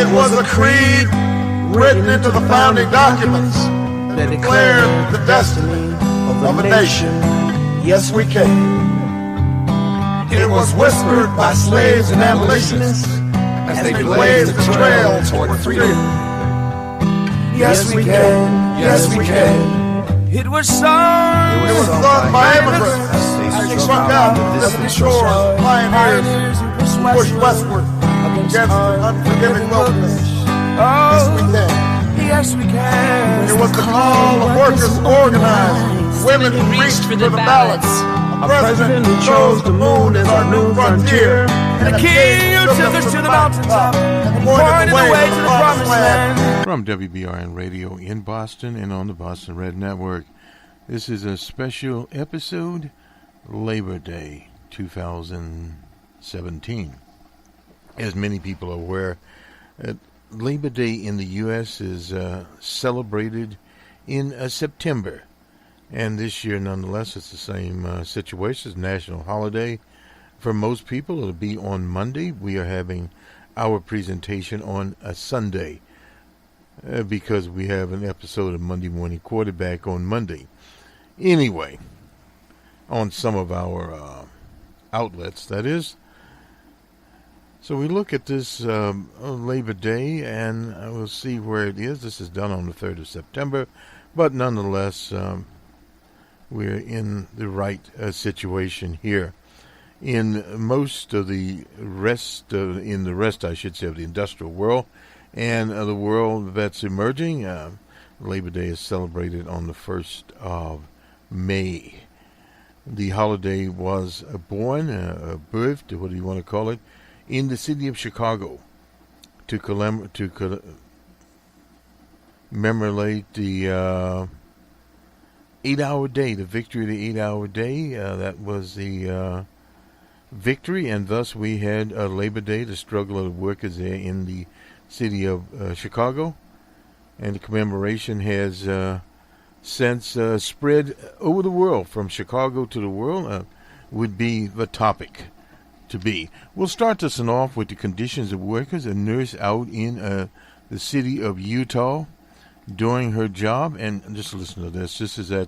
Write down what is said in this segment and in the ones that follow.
It was a creed written into the founding documents that declared the destiny of a nation. Yes, we can. It was whispered by slaves and abolitionists as they blazed the trail toward freedom. Yes, we can. Yes, we can. It was sung by immigrants as they struck out the distant shores, pioneers who pushed westward against unforgiving wilderness. Yes, we can. Yes, we can. It was the call of workers organized, women who reached for the ballots, a president who chose the moon as our new frontier, and a king who took us to the mountaintop and pointed the way to the promised land. From WBRN Radio in Boston and on the Boston Red Network, this is a special episode, Labor Day 2017. As many people are aware, Labor Day in the U.S. is celebrated in September. And this year, nonetheless, it's the same situation. It's a national holiday. For most people, it'll be on Monday. We are having our presentation on a Sunday because we have an episode of Monday Morning Quarterback on Monday. Anyway, on some of our outlets, that is. So we look at this Labor Day, and we'll see where it is. This is done on the 3rd of September, but nonetheless, we're in the right situation here. In most of the rest, of the industrial world and the world that's emerging, Labor Day is celebrated on the 1st of May. The holiday was birthed, what do you want to call it, in the city of Chicago to commemorate the 8-hour day, the victory of the 8-hour day. That was the victory, and thus we had Labor Day, the struggle of the workers there in the city of Chicago. And the commemoration has since spread over the world, from Chicago to the world, would be the topic to be. We'll start this one off with the conditions of workers. A nurse out in the city of Utah doing her job, and just listen to this. This is at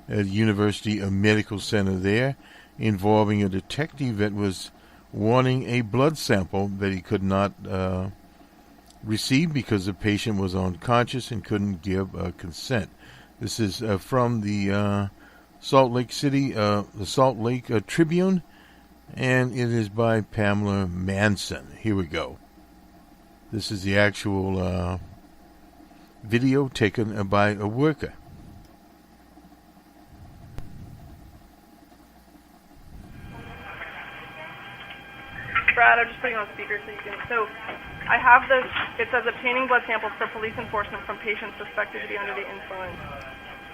a University Medical Center there, involving a detective that was wanting a blood sample that he could not receive because the patient was unconscious and couldn't give consent. This is from the Salt Lake City, the Salt Lake Tribune, and it is by Pamela Manson. Here we go. This is the actual video taken by a worker. Brad, I'm just putting on speaker so you can. So I have this. It says obtaining blood samples for police enforcement from patients suspected to be under the influence.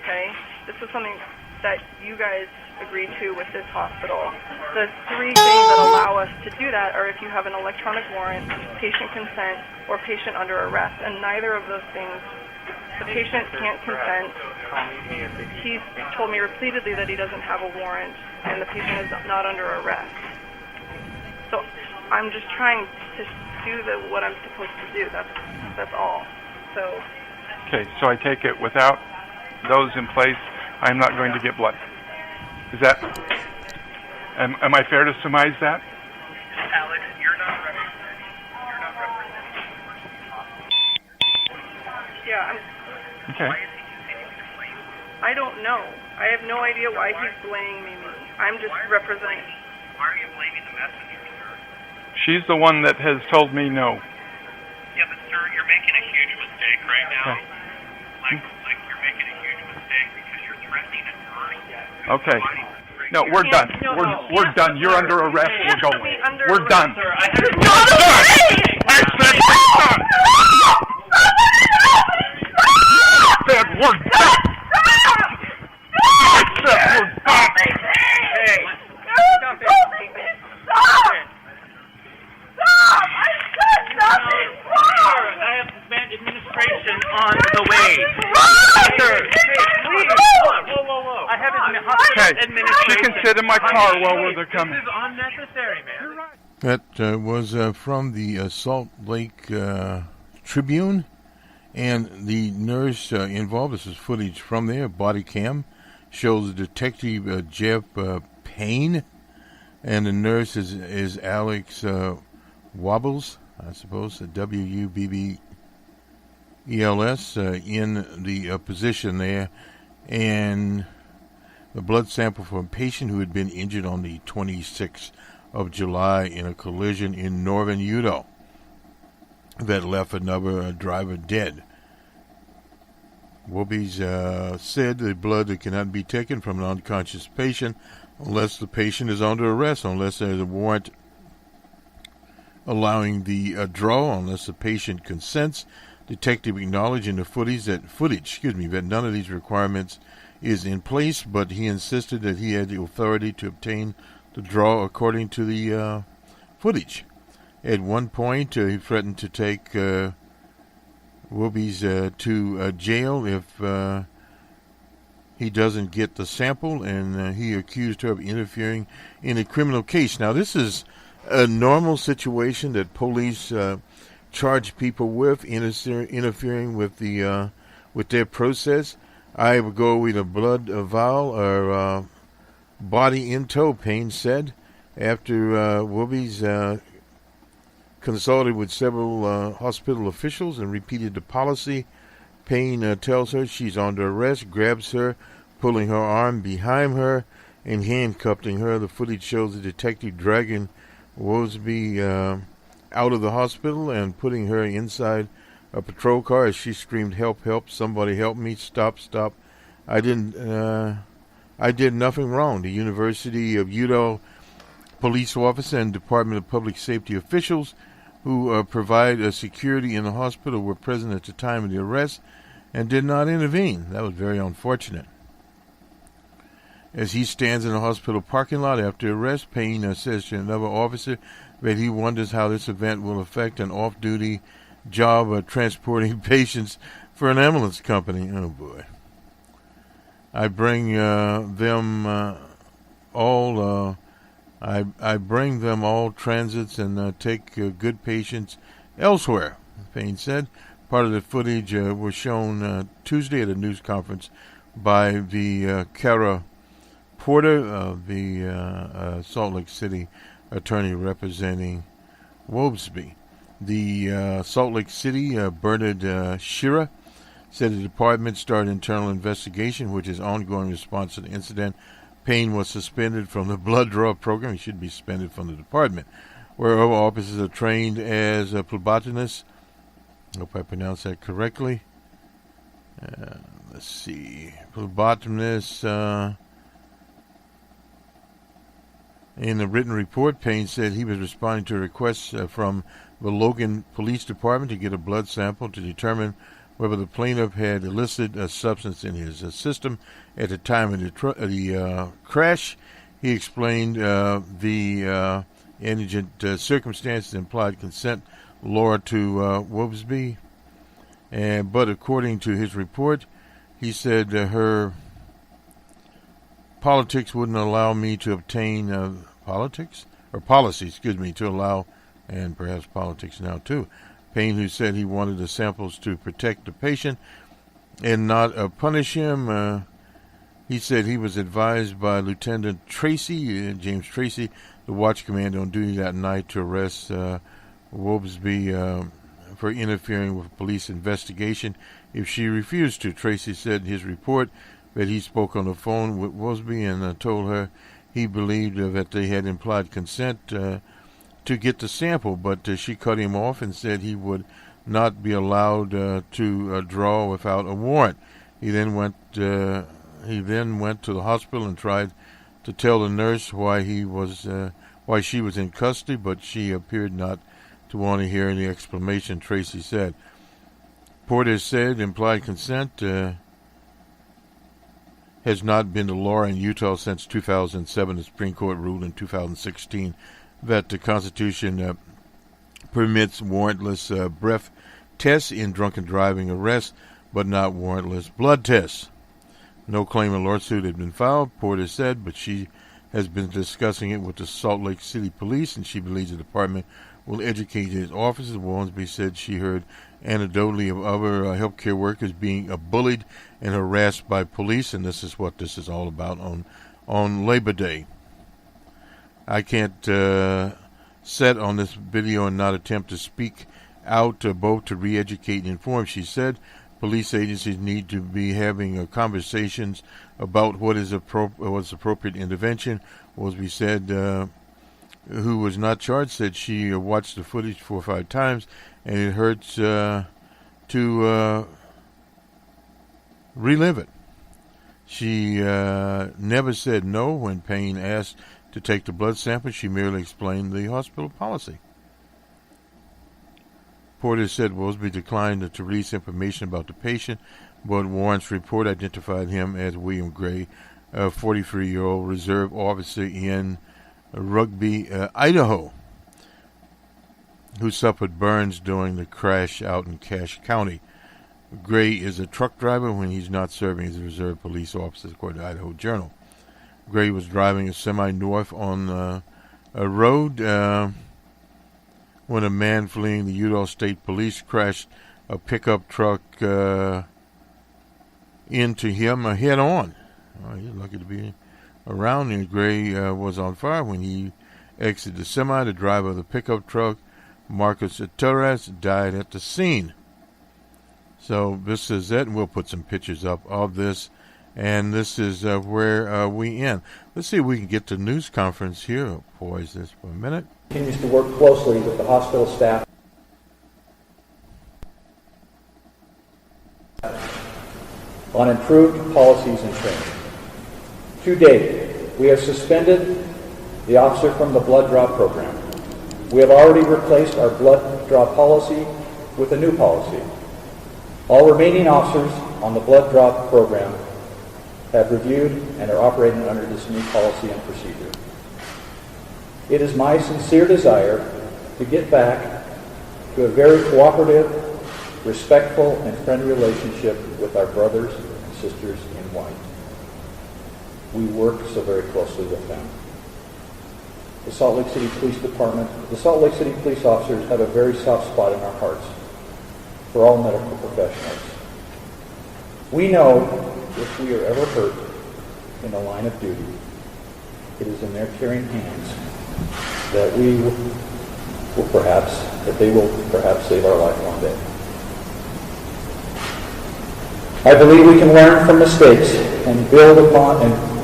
Okay, this is something that you guys agreed to with this hospital. The 3 things that allow us to do that are if you have an electronic warrant, patient consent, or patient under arrest, and neither of those things. The patient can't consent. He's told me repeatedly that he doesn't have a warrant, and the patient is not under arrest. So I'm just trying to do what I'm supposed to do. That's all. So. Okay, so I take it without those in place, I'm not going to get blood. Is that? Am I fair to surmise that? Alex, you're not representing. Yeah. Okay. Why is he continuing to blame you? I don't know. I have no idea why he's blaming me. I'm just representing. Why are you blaming the messenger, sir? She's the one that has told me no. Yeah, but sir, you're making a huge mistake right now. Okay. Like you're making a huge mistake because you're threatening a nurse. Okay. No, we're done. We're done. You're under arrest. We're going. We're done. Sir, I said we're done. I said we're done. Hey. Stop it. Stop! Stop! I said nothing wrong! I have administration on the way. Sir, please. Whoa. I have administration. She can sit in my car while they're coming. This is unnecessary, man. That was from the Salt Lake Tribune. And the nurse involved, this is footage from there, body cam, shows Detective Jeff Payne, and the nurse is Alex Wobbles, I suppose, Wubbels, in the position there, and the blood sample from a patient who had been injured on the 26th of July in a collision in northern Utah that left another driver dead. Wubbels said the blood cannot be taken from an unconscious patient unless the patient is under arrest, unless there's a warrant allowing the draw, unless the patient consents. Detective acknowledged in the footage that none of these requirements is in place, but he insisted that he had the authority to obtain the draw according to the footage. At one point, he threatened to take Wubbels to jail if he doesn't get the sample, and he accused her of interfering in a criminal case. Now, this is a normal situation that police charge people with, interfering with their process. I would go with a blood vial or body in tow, Payne said, after Wubbels consulted with several hospital officials and repeated the policy. Payne tells her she's under arrest, grabs her, pulling her arm behind her and handcuffing her. The footage shows the detective dragging Wubbels out of the hospital and putting her inside a patrol car as she screamed, "Help, help, somebody help me, stop, stop. I did nothing wrong." The University of Utah police officer and Department of Public Safety officials who provide security in the hospital were present at the time of the arrest and did not intervene. That was very unfortunate. As he stands in the hospital parking lot after arrest, Payne says to another officer that he wonders how this event will affect an off-duty job of transporting patients for an ambulance company. Oh, boy. I bring them all... I bring them all transits and take good patients elsewhere, Payne said. Part of the footage was shown Tuesday at a news conference by the Kara Porter, the Salt Lake City attorney representing Wubbels. The Salt Lake City, Bernard Shira, said the department started internal investigation, which is ongoing response to the incident. Payne was suspended from the blood draw program. He should be suspended from the department, where other officers are trained as phlebotomists. I hope I pronounced that correctly. Let's see. Phlebotomists. In the written report, Payne said he was responding to a request from the Logan Police Department to get a blood sample to determine whether the plaintiff had illicit substance in his system at the time of the crash. He explained the indigent circumstances implied consent law to Wubbels. But according to his report, he said her politics wouldn't allow me to obtain policy, to allow, and perhaps politics now too. Payne, who said he wanted the samples to protect the patient and not punish him, he said he was advised by Lieutenant Tracy, James Tracy, the watch commander on duty that night, to arrest Wubbels for interfering with a police investigation if she refused to. Tracy said in his report that he spoke on the phone with Wubbels and told her he believed that they had implied consent to get the sample, but she cut him off and said he would not be allowed to draw without a warrant. He then went to the hospital and tried to tell the nurse why she was in custody, but she appeared not to want to hear any explanation, Tracy said. Porter said implied consent has not been the law in Utah since 2007. The Supreme Court ruled in 2016 that the Constitution permits warrantless breath tests in drunken driving arrests, but not warrantless blood tests. No claim of lawsuit had been filed, Porter said, but she has been discussing it with the Salt Lake City Police, and she believes the department will educate his officers. Warnsby said she heard anecdotally of other healthcare workers being bullied and harassed by police, and this is what this is all about on Labor Day. I can't sit on this video and not attempt to speak out both to re-educate and inform. She said police agencies need to be having conversations about what's appropriate intervention. Warnsby said, who was not charged, said she watched the footage 4 or 5 times, and it hurts to relive it. She never said no when Payne asked to take the blood sample. She merely explained the hospital policy. Porter said Warnsby declined to release information about the patient, but warrants report identified him as William Gray, a 43-year-old reserve officer in Rugby, Idaho, who suffered burns during the crash out in Cache County. Gray is a truck driver when he's not serving as a reserve police officer, according to Idaho Journal. Gray was driving a semi north on a road when a man fleeing the Utah State Police crashed a pickup truck into him head on. He's lucky to be around, and Gray was on fire when he exited the semi. The driver of the pickup truck, Marcus Torres, died at the scene. So this is it, and we'll put some pictures up of this, and this is where we end. Let's see if we can get the news conference here. I'll pause this for a minute. Continues to work closely with the hospital staff on improved policies and training. To date, we have suspended the officer from the blood draw program. We have already replaced our blood draw policy with a new policy. All remaining officers on the blood draw program have reviewed and are operating under this new policy and procedure. It is my sincere desire to get back to a very cooperative, respectful, and friendly relationship with our brothers and sisters in white. We work so very closely with them. The Salt Lake City Police Department, the Salt Lake City police officers have a very soft spot in our hearts for all medical professionals. We know if we are ever hurt in the line of duty, it is in their caring hands that they will perhaps save our life one day. I believe we can learn from mistakes and build upon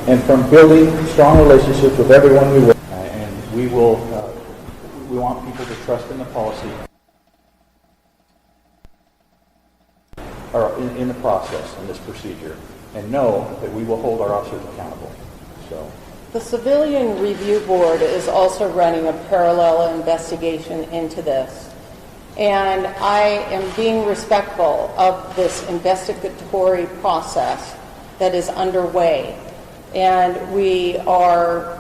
and from building strong relationships with everyone we work. And we want people to trust in the policy or in the process, in this procedure, and know that we will hold our officers accountable. So, the Civilian Review Board is also running a parallel investigation into this. And I am being respectful of this investigatory process that is underway. And we are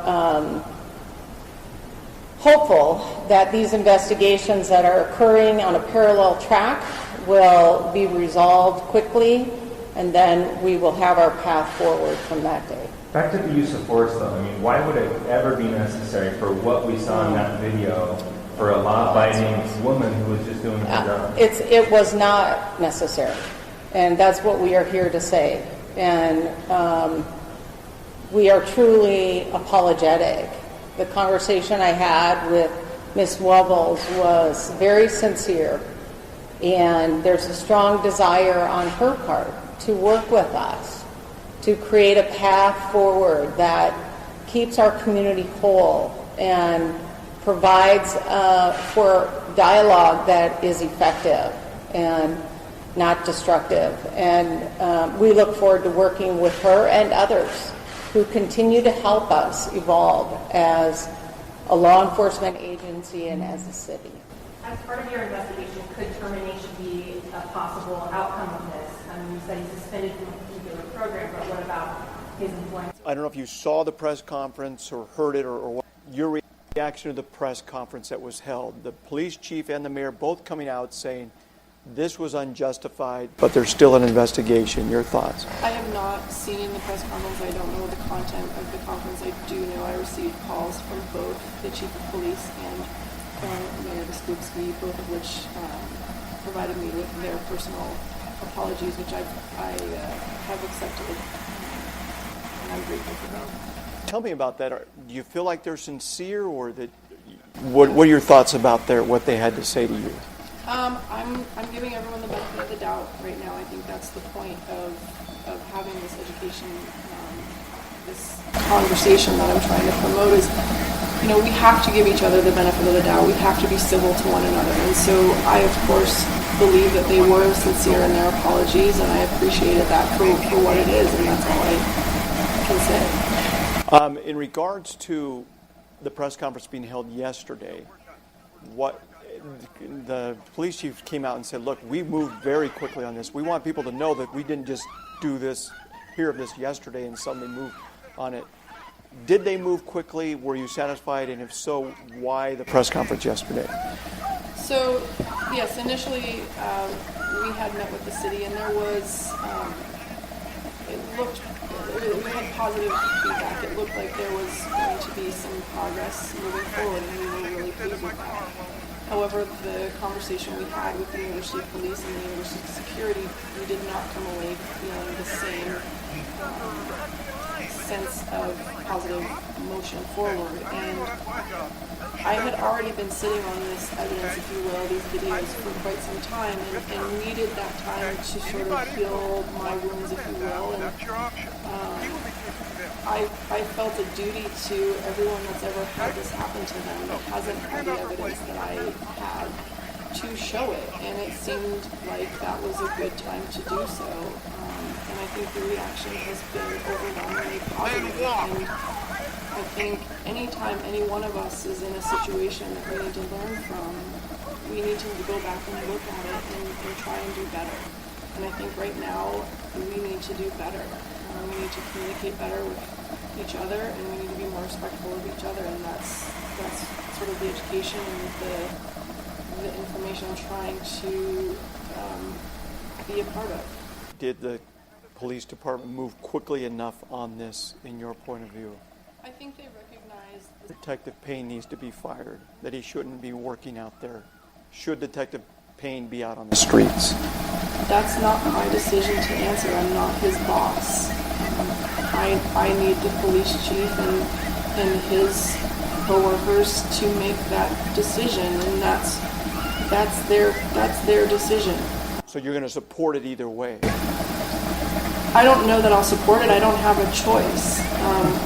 hopeful that these investigations that are occurring on a parallel track will be resolved quickly, and then we will have our path forward from that day. Back to the use of force, though. I mean, why would it ever be necessary for what we saw in that video for a law-abiding woman who was just doing her job? It was not necessary, and that's what we are here to say. And we are truly apologetic. The conversation I had with Ms. Wubbles was very sincere, and there's a strong desire on her part to work with us, to create a path forward that keeps our community whole and provides for dialogue that is effective and not destructive. And we look forward to working with her and others who continue to help us evolve as a law enforcement agency and as a city. As part of your investigation, could termination be a possible outcome of this? You said he's suspended from a particular program, but what about his employment? I don't know if you saw the press conference or heard it or what. Your reaction to the press conference that was held. The police chief and the mayor both coming out saying this was unjustified, but there's still an investigation. Your thoughts? I have not seen the press conference. I don't know the content of the conference. I do know I received calls from both the chief of police and Mayor Biskupski, both of which provided me with their personal apologies, which I have accepted, and I'm grateful for them. Tell me about that. Do you feel like they're sincere, or that? What are your thoughts about what they had to say to you? I'm giving everyone the benefit of the doubt right now. I think that's the point of having this education, this conversation that I'm trying to promote is, we have to give each other the benefit of the doubt. We have to be civil to one another. And so I, of course, believe that they were sincere in their apologies, and I appreciated that for what it is, and that's all I can say. In regards to the press conference being held yesterday, the police chief came out and said, look, we moved very quickly on this. We want people to know that we didn't just hear of this yesterday and suddenly move on it. Did they move quickly? Were you satisfied? And if so, why the press conference yesterday? So, yes, initially we had met with the city, and there was, we had positive feedback. It looked like there was going to be some progress moving forward, and we were really pleased with that. However, the conversation we had with the University Police and the University Security, we did not come away feeling the same sense of positive motion forward. And I had already been sitting on this evidence, if you will, these videos for quite some time, and needed that time to sort of heal my wounds, if you will. And I felt a duty to everyone that's ever had this happen to them that hasn't had the evidence that I had to show it, and it seemed like that was a good time to do so. And I think the reaction has been overwhelmingly positive. And I think anytime any one of us is in a situation that we need to learn from, we need to go back and look at it and try and do better. And I think right now we need to do better. We need to communicate better with each other, and we need to be more respectful of each other. And that's sort of the education and the information I'm trying to be a part of. Did the police department move quickly enough on this, in your point of view? I think they recognize Detective Payne needs to be fired, that he shouldn't be working out there. Should Detective Payne be out on the streets? That's not my decision to answer. I'm not his boss. I need the police chief and his co-workers to make that decision, and that's their decision. So you're going to support it either way? I don't know that I'll support it. I don't have a choice.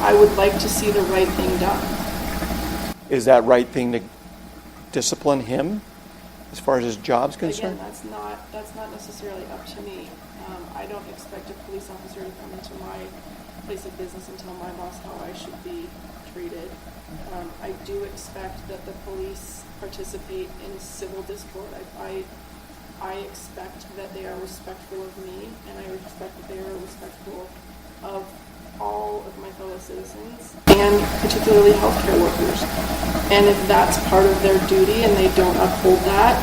I would like to see the right thing done. Is that right thing to discipline him as far as his job's concerned? Again, that's not necessarily up to me. I don't expect a police officer to come into my place of business and tell my boss how I should be treated. I do expect that the police participate in civil discord. I expect that they are respectful of me, and I expect that they are respectful of all of my fellow citizens, and particularly healthcare workers. And if that's part of their duty and they don't uphold that,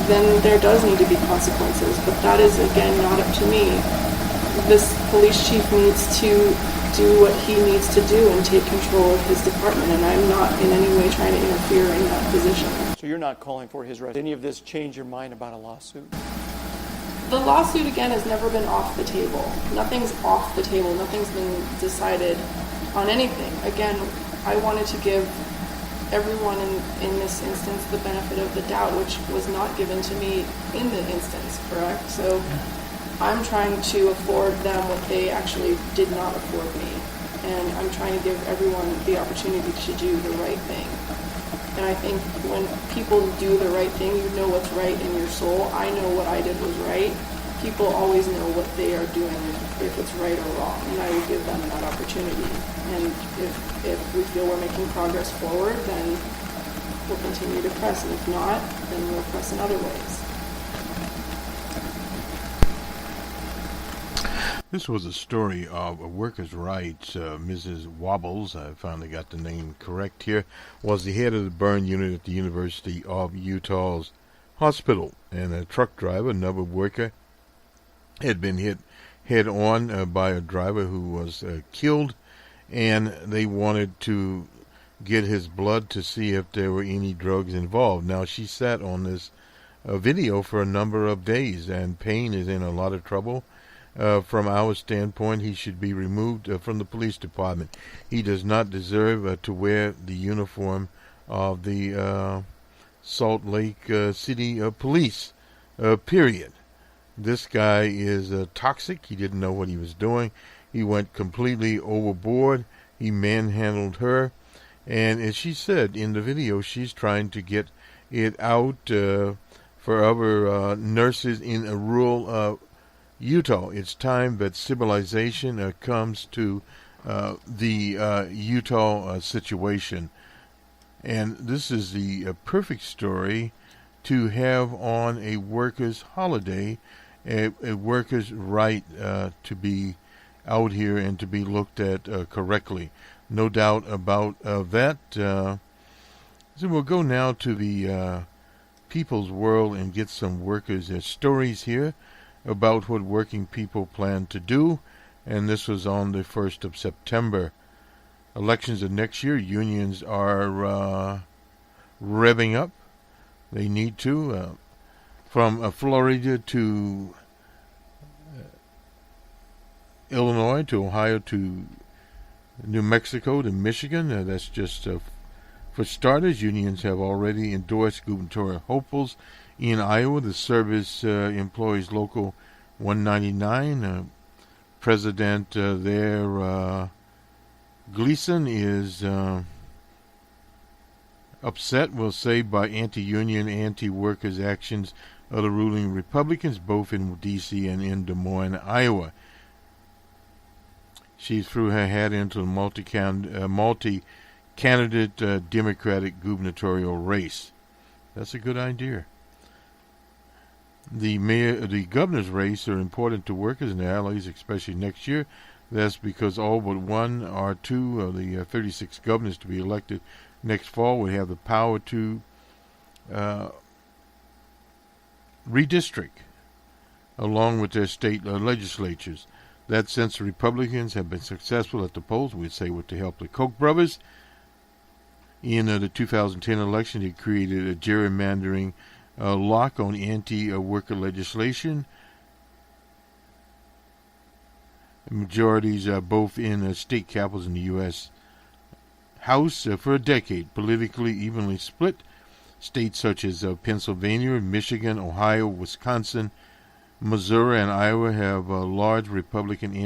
then there does need to be consequences. But that is, again, not up to me. This police chief needs to do what he needs to do and take control of his department, and I'm not in any way trying to interfere in that position. So you're not calling for his arrest. Did any of this change your mind about a lawsuit? The lawsuit, again, has never been off the table. Nothing's off the table. Nothing's been decided on anything. Again, I wanted to give everyone in this instance the benefit of the doubt, which was not given to me in the instance, correct? So I'm trying to afford them what they actually did not afford me. And I'm trying to give everyone the opportunity to do the right thing. And I think when people do the right thing, you know what's right in your soul. I know what I did was right. People always know what they are doing, if it's right or wrong, and I will give them that opportunity. And if we feel we're making progress forward, then we'll continue to press, and if not, then we'll press in other ways. This was a story of workers' rights. Mrs. Wobbles, I finally got the name correct here, was the head of the burn unit at the University of Utah's hospital. And a truck driver, another worker, had been hit head-on by a driver who was killed, and they wanted to get his blood to see if there were any drugs involved. Now, she sat on this video for a number of days, and Payne is in a lot of trouble. From our standpoint, he should be removed from the police department. He does not deserve to wear the uniform of the Salt Lake City Police, period. This guy is toxic. He didn't know what he was doing. He went completely overboard. He manhandled her. And as she said in the video, she's trying to get it out for other nurses in rural Utah. It's time that civilization comes to the Utah situation. And this is the perfect story to have on a workers' holiday, a workers' right to be out here and to be looked at correctly. No doubt about that. So we'll go now to the People's World and get some workers' stories here about what working people plan to do. And this was on the 1st of September. Elections of next year, unions are revving up. They need to. From Florida to Illinois to Ohio to New Mexico to Michigan. That's just for starters. Unions have already endorsed gubernatorial hopefuls. In Iowa, the service employs Local 199. President there, Glasson, is upset, we'll say, by anti-union, anti-workers actions of the ruling Republicans, both in D.C. and in Des Moines, Iowa. She threw her hat into the multi-candidate Democratic gubernatorial race. That's a good idea. The governor's race are important to workers and their allies, especially next year. That's because all but one or two of the 36 governors to be elected next fall will have the power to redistrict along with their state legislatures. That since the Republicans have been successful at the polls, we'd say with the help of the Koch brothers, in the 2010 election, they created a gerrymandering lock on anti-worker legislation. Majorities both in state capitals in the U.S. House for a decade, politically evenly split. States such as Pennsylvania, Michigan, Ohio, Wisconsin, Missouri, and Iowa have large Republican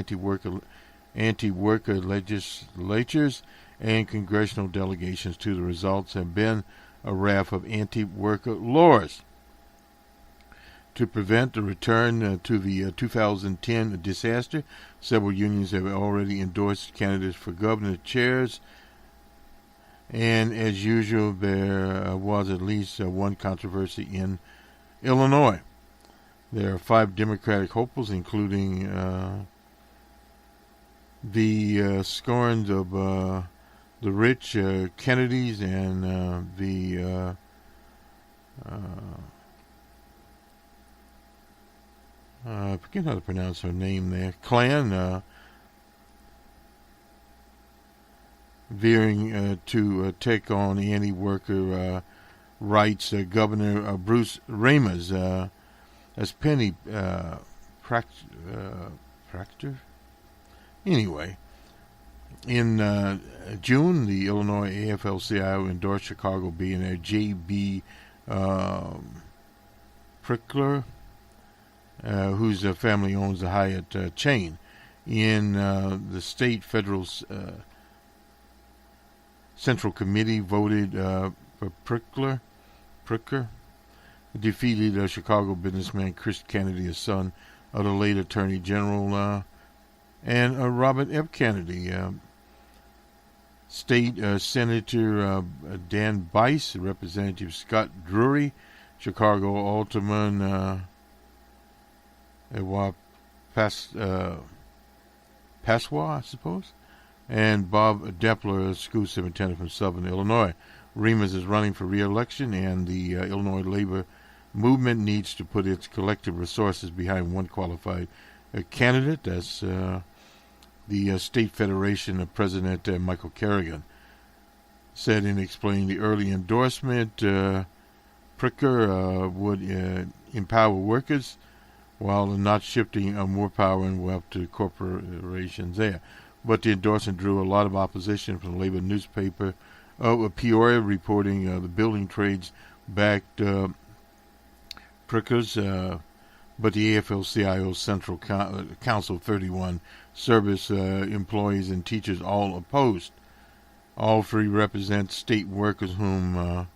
anti-worker legislatures and congressional delegations. To the results have been a raft of anti-worker laws. To prevent the return to the 2010 disaster, several unions have already endorsed candidates for governor chairs. And as usual, there was at least one controversy in Illinois. There are 5 Democratic hopefuls, including the scorns of the rich Kennedys and the I forget how to pronounce her name there, Klan, veering to take on anti-worker rights. Governor Bruce Ramers, as Penny Proctor. Anyway, in June, the Illinois AFL-CIO endorsed Chicago billionaire J.B. Prickler, whose family owns the Hyatt chain. In the state federal Central Committee voted for Prickler, defeated Chicago businessman Chris Kennedy, a son of the late Attorney General, and Robert F. Kennedy. State Senator Dan Bice, Representative Scott Drury, Chicago Alderman Paswa, I suppose, and Bob Depler, school superintendent from Southern Illinois. Remus is running for re-election, and the Illinois labor movement needs to put its collective resources behind one qualified candidate. That's the State Federation of President Michael Kerrigan. said in explaining the early endorsement, Pricker would empower workers while not shifting more power and wealth to corporations there. But the endorsement drew a lot of opposition from the labor newspaper of Peoria, reporting the building trades backed Pricker's, but the AFL-CIO Central Council 31 service employees and teachers all opposed. All three represent state workers whom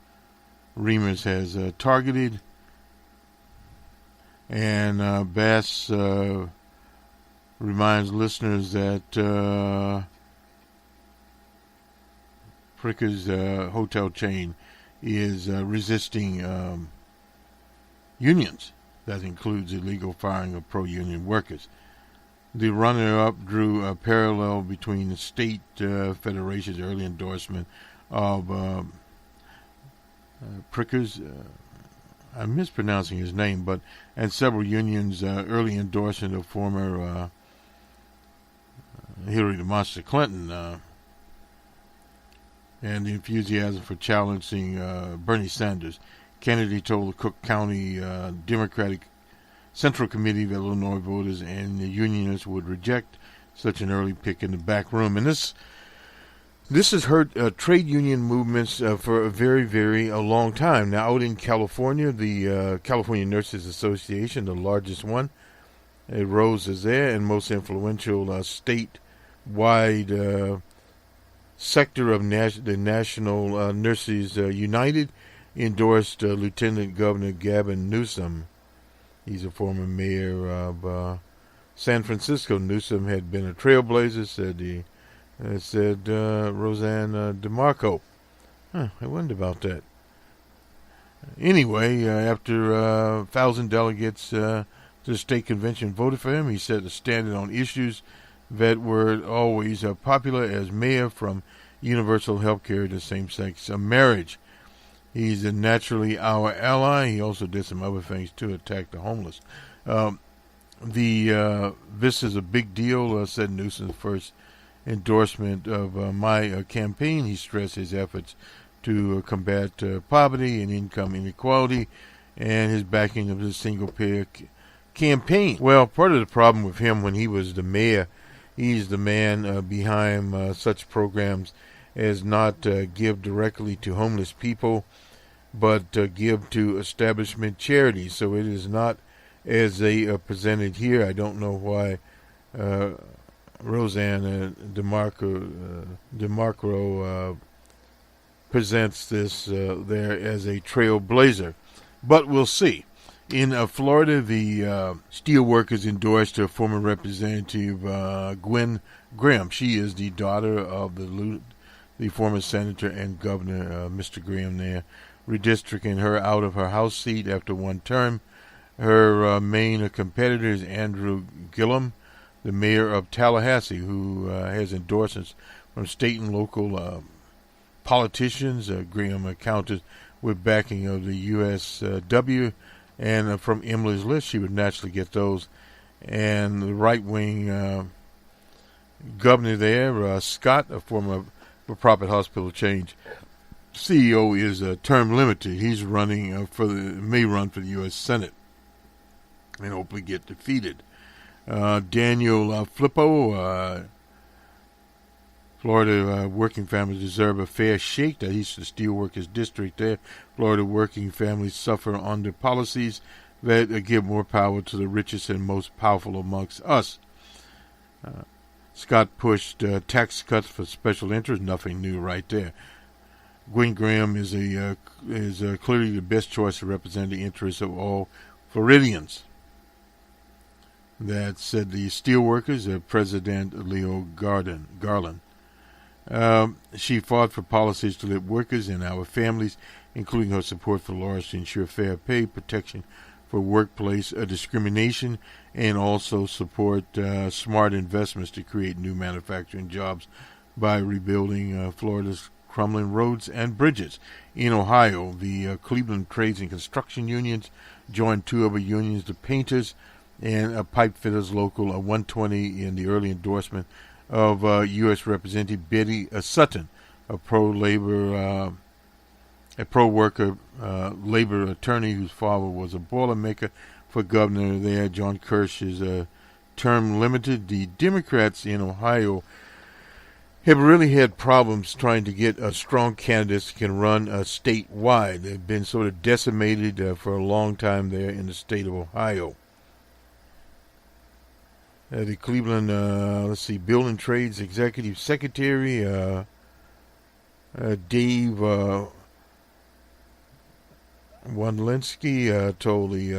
Reimers has targeted. And Bass reminds listeners that Pricker's hotel chain is resisting unions. That includes illegal firing of pro-union workers. The runner-up drew a parallel between the state federation's early endorsement of Pricker's, I'm mispronouncing his name, and several unions' early endorsement of former Hillary the Monster Clinton, and the enthusiasm for challenging Bernie Sanders. Kennedy told the Cook County Democratic Central Committee of Illinois voters and the unionists would reject such an early pick in the back room. And this has hurt trade union movements for a very, very long time. Now, out in California, the California Nurses Association, the largest one, it rose as there, and most influential statewide sector of the National Nurses United, endorsed Lieutenant Governor Gavin Newsom. He's a former mayor of San Francisco. Newsom had been a trailblazer, said Roseanne DeMarco. I wondered about that. Anyway, after 1,000 delegates to the state convention voted for him, he set a standard on issues that were always popular as mayor, from universal health care to same-sex marriage. He's naturally our ally. He also did some other things to attack the homeless. This is a big deal, said Newsom's first endorsement of my campaign. He stressed his efforts to combat poverty and income inequality and his backing of the single-payer campaign. Well, part of the problem with him when he was the mayor, he's the man behind such programs as not give directly to homeless people, but give to establishment charities. So it is not as they are presented here. I don't know why Roseanne DeMarco presents this there as a trailblazer. But we'll see. In Florida, the steelworkers endorsed former Representative Gwen Graham. She is the daughter of the former senator and governor, Mr. Graham there, redistricting her out of her House seat after one term. Her main competitor is Andrew Gillum, the mayor of Tallahassee, who has endorsements from state and local politicians. Graham counted with backing of the USW, and from Emily's list, she would naturally get those. And the right-wing governor there, Scott, a former for-profit hospital chain CEO, is term limited. He's running may run for the U.S. Senate and hopefully get defeated. Daniel Flippo, Florida working families deserve a fair shake. That he's the steelworkers district there. Florida working families suffer under policies that give more power to the richest and most powerful amongst us. Scott pushed tax cuts for special interests. Nothing new right there. Gwen Graham is clearly the best choice to represent the interests of all Floridians. That said the steelworkers, President Leo Garland. She fought for policies to lift workers and our families, including her support for laws to ensure fair pay, protection for workplace discrimination, and also support smart investments to create new manufacturing jobs by rebuilding Florida's crumbling roads and bridges. In Ohio, the Cleveland Trades and Construction Unions joined two other unions, the Painters and Pipe Fitters Local 120, in the early endorsement of U.S. Representative Betty Sutton, a pro-labor, a pro-worker labor attorney whose father was a Boilermaker for governor there. John Kirsch is term limited. The Democrats in Ohio have really had problems trying to get strong candidates who can run statewide. They've been sort of decimated for a long time there in the state of Ohio. The Cleveland, Building Trades Executive Secretary, Dave Wondlinski, told the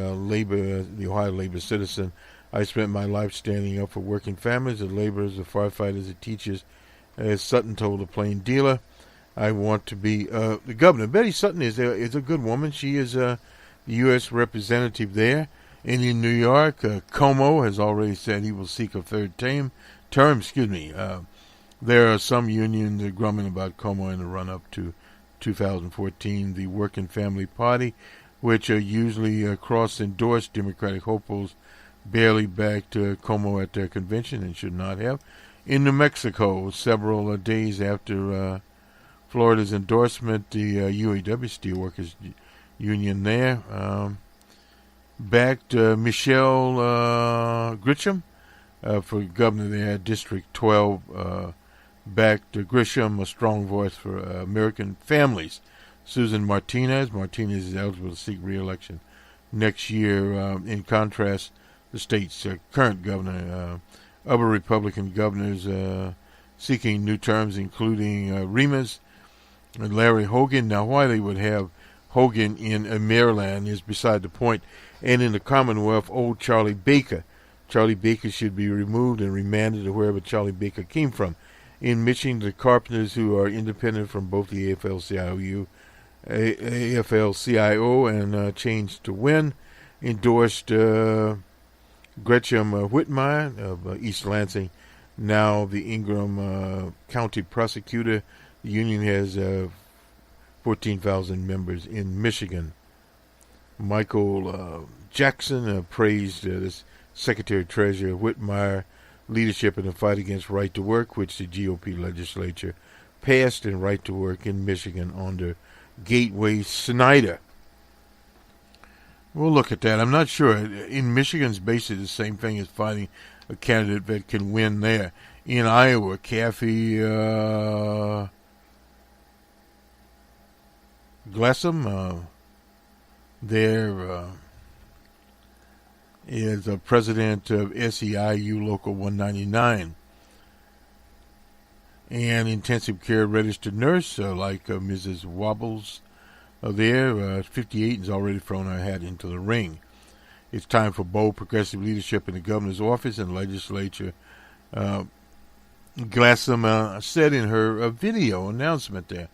Ohio Labor Citizen, "I spent my life standing up for working families, the laborers, the firefighters, the teachers." As Sutton told a plain dealer, "I want to be the governor." Betty Sutton is a good woman. She is the U.S. representative there. And in New York, Cuomo has already said he will seek a third term. There are some unions grumbling about Cuomo in the run-up to 2014. The Working Family Party, which usually cross-endorsed Democratic hopefuls, barely backed Cuomo at their convention and should not have. In New Mexico, several days after Florida's endorsement, the UAW Steelworkers Union there backed Michelle Grisham for governor there. District 12 backed Grisham, a strong voice for American families. Susan Martinez is eligible to seek re-election next year. In contrast, the state's current governor, other Republican governors seeking new terms, including Remus and Larry Hogan. Now, why they would have Hogan in Maryland is beside the point. And in the Commonwealth, old Charlie Baker. Charlie Baker should be removed and remanded to wherever Charlie Baker came from. In Michigan, the carpenters, who are independent from both the AFL-CIO and Change to Win, endorsed Gretchen Whitmire of East Lansing, now the Ingham County prosecutor. The union has 14,000 members in Michigan. Michael Jackson praised this Secretary-Treasurer Whitmire leadership in the fight against right to work, which the GOP legislature passed, and right to work in Michigan under Gateway Snyder. We'll look at that. I'm not sure. In Michigan's basically the same thing as finding a candidate that can win there. In Iowa, Cathy Glasson, there is a president of SEIU Local 199. And intensive care registered nurse, like Mrs. Wobbles there, 58, has already thrown her hat into the ring. It's time for bold progressive leadership in the governor's office and legislature. Glasson said in her video announcement there.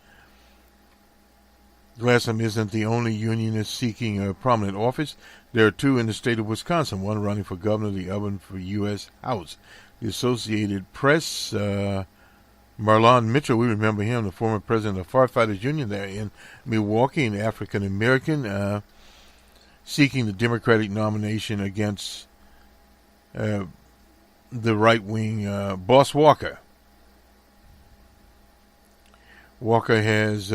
Glasson isn't the only unionist seeking a prominent office. There are two in the state of Wisconsin, one running for governor, the other for U.S. House. The Associated Press, Marlon Mitchell, we remember him, the former president of the Firefighters Union there in Milwaukee, an African-American, seeking the Democratic nomination against the right-wing Boss Walker. Walker has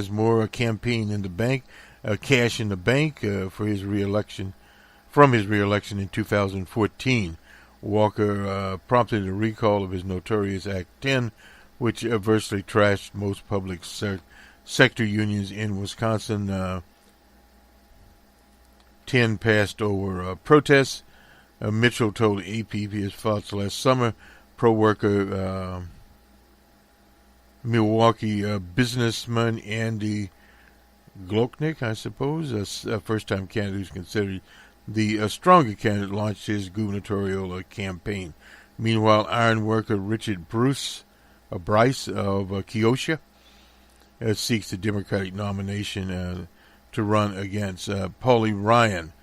more campaign in the bank, cash in the bank for his reelection, from his reelection in 2014. Walker prompted a recall of his notorious Act 10, which adversely trashed most public sector unions in Wisconsin. 10 passed over protests. Mitchell told AP his thoughts last summer. Pro-worker Milwaukee businessman Andy Glocknick, I suppose, a first-time candidate who's considered the stronger candidate, launched his gubernatorial campaign. Meanwhile, iron worker Richard Bryce of Keosha seeks the Democratic nomination to run against Pauli Ryan.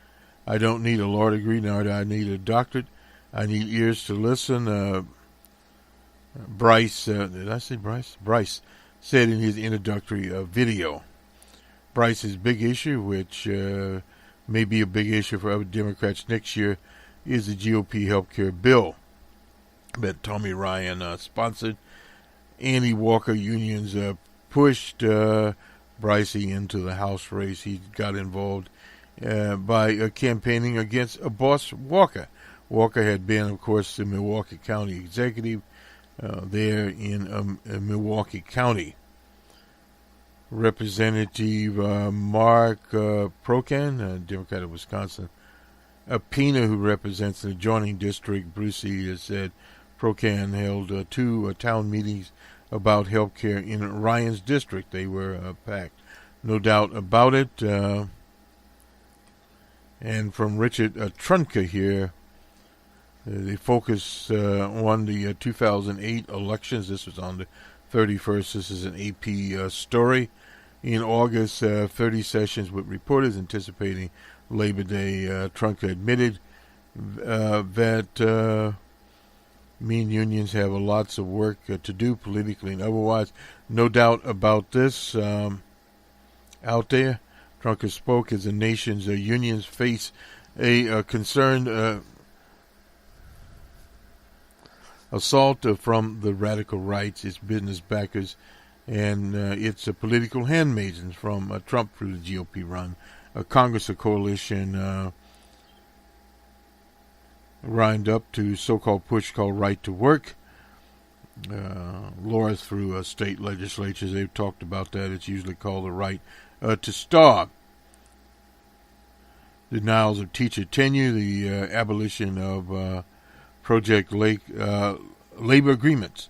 "I don't need a law degree, nor do I need a doctorate. I need ears to listen." Bryce, did I say Bryce? Bryce said in his introductory video. Bryce's big issue, which may be a big issue for other Democrats next year, is the GOP health care bill that Tommy Ryan sponsored. anti-Walker unions pushed Brycey into the House race. He got involved by campaigning against Boss Walker. Walker had been, of course, the Milwaukee County executive there in Milwaukee County. Representative Mark Procan, Democrat of Wisconsin, Pena, who represents the adjoining district, Brucey, has said Procan held 2 town meetings about health care in Ryan's district. They were packed. No doubt about it. And from Richard Trunka here, they focus on the 2008 elections. This was on the 31st. This is an AP story. In August, 30 sessions with reporters anticipating Labor Day. Trunka admitted that mean unions have lots of work to do politically and otherwise. No doubt about this out there. Trunka spoke as the nation's unions face a concerned assault from the radical rights, its business backers, and its political handmaidens from Trump through the GOP run. Congress, a coalition lined up to so-called push called Right to Work. Laura through state legislatures, they've talked about that. It's usually called the right to starve. Denials of teacher tenure, the abolition of Project labor agreements.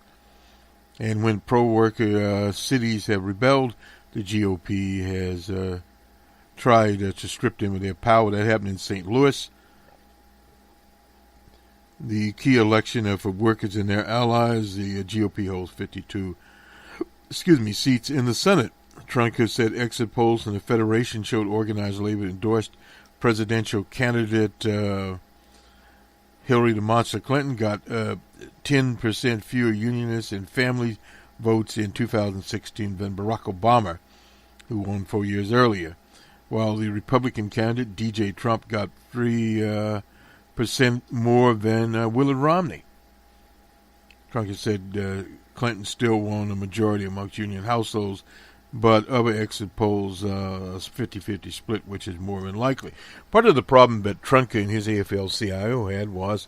And when pro-worker cities have rebelled, the GOP has tried to strip them of their power. That happened in St. Louis. The key election for workers and their allies, the GOP holds 52 seats in the Senate. Trunka said exit polls from the Federation showed organized labor endorsed presidential candidate Hillary the Monster Clinton got 10% fewer unionists and family votes in 2016 than Barack Obama, who won 4 years earlier, while the Republican candidate DJ Trump got 3% more than Willard Romney. Trunka said Clinton still won a majority amongst union households, but other exit polls, 50-50 split, which is more than likely. Part of the problem that Trunka and his AFL-CIO had was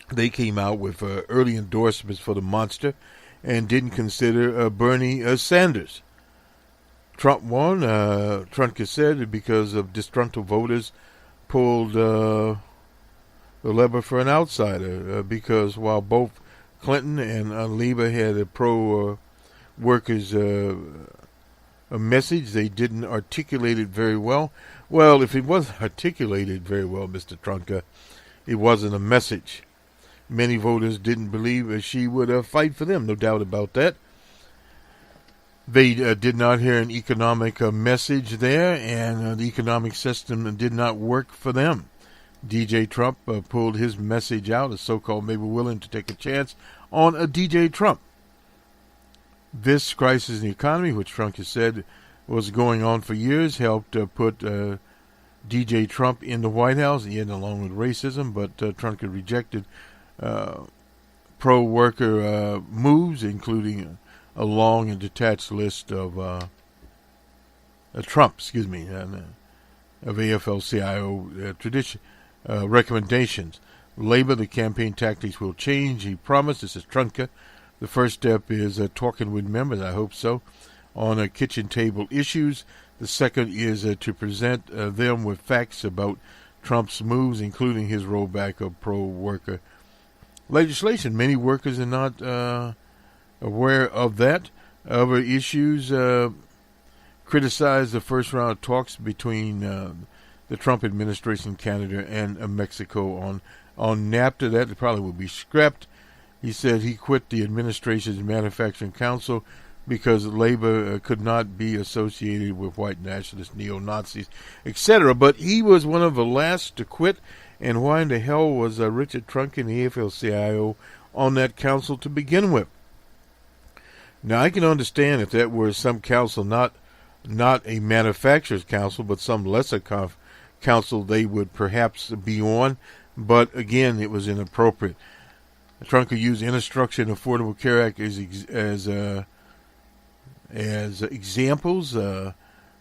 they came out with early endorsements for the monster and didn't consider Bernie Sanders. Trump won, Trunka said, because of disgruntled voters pulled the lever for an outsider, because while both Clinton and Lieber had a pro-workers a message, they didn't articulate it very well. Well, if it wasn't articulated very well, Mr. Trunka, it wasn't a message. Many voters didn't believe she would fight for them, no doubt about that. They did not hear an economic message there, and the economic system did not work for them. DJ Trump pulled his message out, a so-called maybe willing to take a chance on a DJ Trump. This crisis in the economy, which Trunka said was going on for years, helped put DJ Trump in the White House, yet along with racism, but Trunka rejected pro-worker moves, including a long and detached list of of AFL-CIO tradition recommendations. Labor, the campaign tactics will change, he promised. This is Trunka. The first step is talking with members, I hope so, on kitchen table issues. The second is to present them with facts about Trump's moves, including his rollback of pro-worker legislation. Many workers are not aware of that. Other issues criticize the first round of talks between the Trump administration, Canada, and Mexico on NAFTA. That probably will be scrapped. He said he quit the administration's manufacturing council because labor could not be associated with white nationalists, neo-Nazis, etc. But he was one of the last to quit. And why in the hell was Richard Trunka and the AFL-CIO on that council to begin with? Now, I can understand if that were some council, not a manufacturer's council, but some lesser council they would perhaps be on. But again, it was inappropriate. Trump could use Infrastructure and Affordable Care Act as examples.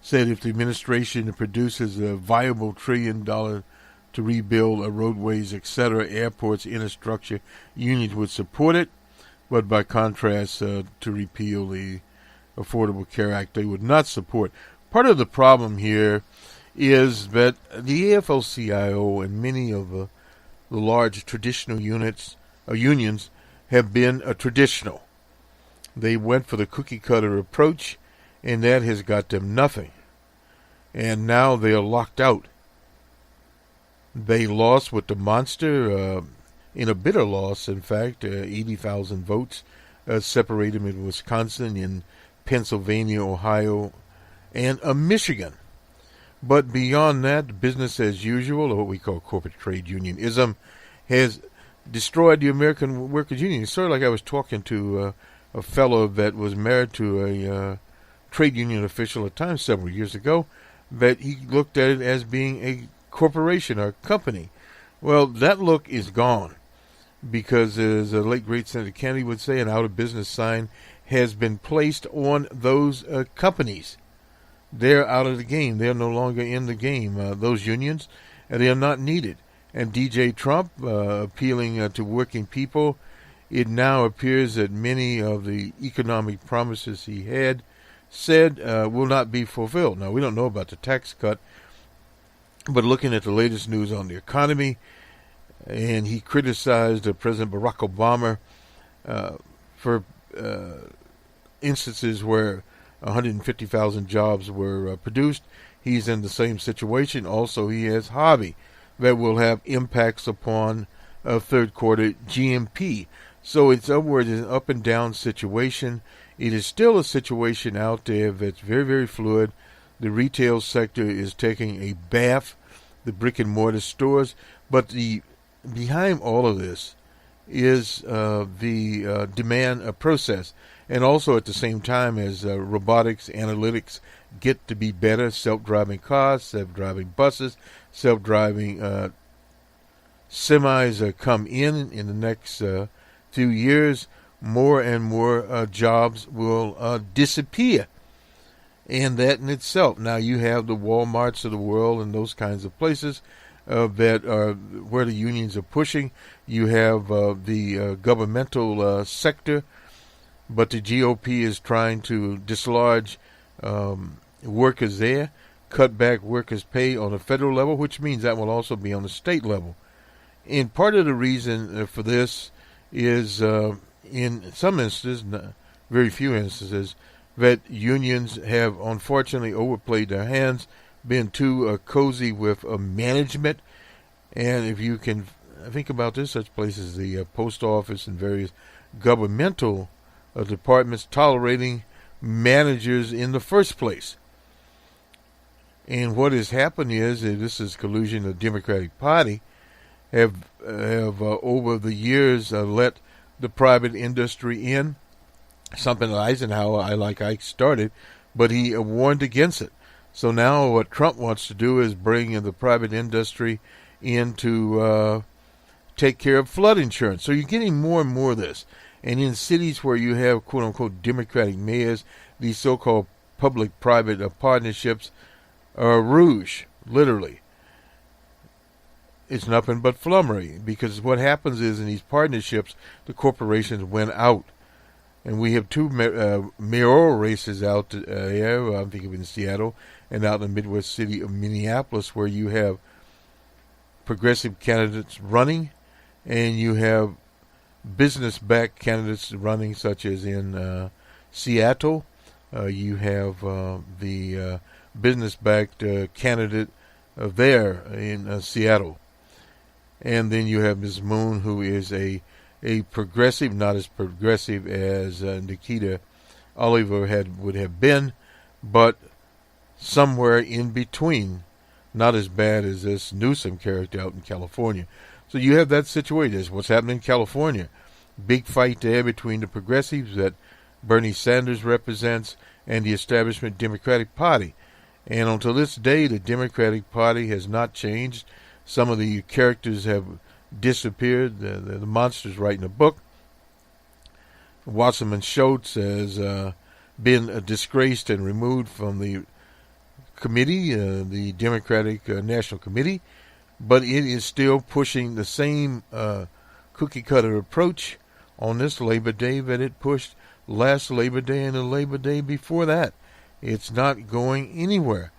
Said if the administration produces a viable $1 trillion to rebuild roadways, etc., airports, infrastructure, unions would support it. But by contrast, to repeal the Affordable Care Act, they would not support. Part of the problem here is that the AFL-CIO and many of the large traditional unions have been traditional. They went for the cookie-cutter approach, and that has got them nothing. And now they are locked out. They lost with the monster, in a bitter loss, in fact, 80,000 votes separated them in Wisconsin, in Pennsylvania, Ohio, and Michigan. But beyond that, business as usual, or what we call corporate trade unionism, has destroyed the American Workers' Union. It's sort of like I was talking to a fellow that was married to a trade union official at times several years ago, that he looked at it as being a corporation or company. Well, that look is gone, because as the late great Senator Kennedy would say, an out of business sign has been placed on those companies. They're out of the game. They're no longer in the game. Those unions, they are not needed. And DJ Trump, appealing to working people, it now appears that many of the economic promises he had said will not be fulfilled. Now, we don't know about the tax cut, but looking at the latest news on the economy, and he criticized President Barack Obama for instances where 150,000 jobs were produced. He's in the same situation. Also, he has Harvey that will have impacts upon third quarter GMP. So it's upward and up and down situation. It is still a situation out there that's very, very fluid. The retail sector is taking a bath, the brick and mortar stores, but behind all of this is the demand process. And also at the same time as robotics, analytics get to be better, self-driving cars, self-driving buses, self-driving semis come in the next few years, more and more jobs will disappear. And that in itself, now you have the Walmarts of the world and those kinds of places that are where the unions are pushing. You have the governmental sector, but the GOP is trying to dislodge workers there, cut back workers' pay on a federal level, which means that will also be on the state level. And part of the reason for this is, in some instances, very few instances, that unions have unfortunately overplayed their hands, been too cozy with management. And if you can think about this, such places as the post office and various governmental departments tolerating managers in the first place. And what has happened is, this is collusion of the Democratic Party, have over the years let the private industry in. Something that Eisenhower, Ike started, but he warned against it. So now what Trump wants to do is bring in the private industry in to take care of flood insurance. So you're getting more and more of this. And in cities where you have quote-unquote Democratic mayors, these so-called public-private partnerships are rouge, literally. It's nothing but flummery, because what happens is in these partnerships, the corporations went out. And we have two mayoral races out here, I'm thinking in Seattle, and out in the Midwest city of Minneapolis, where you have progressive candidates running, and you have business-backed candidates running, such as in Seattle. You have the business-backed candidate there in Seattle. And then you have Ms. Moon, who is a progressive, not as progressive as Nikita Oliver would have been, but somewhere in between, not as bad as this Newsom character out in California. So you have that situation. That's what's happening in California. Big fight there between the progressives that Bernie Sanders represents and the establishment Democratic Party. And until this day, the Democratic Party has not changed. Some of the characters have disappeared. The monster's writing a book. Wartzman Schultz has been disgraced and removed from the committee, the Democratic National Committee, but it is still pushing the same cookie-cutter approach on this Labor Day that it pushed last Labor Day and the Labor Day before that. It's not going anywhere.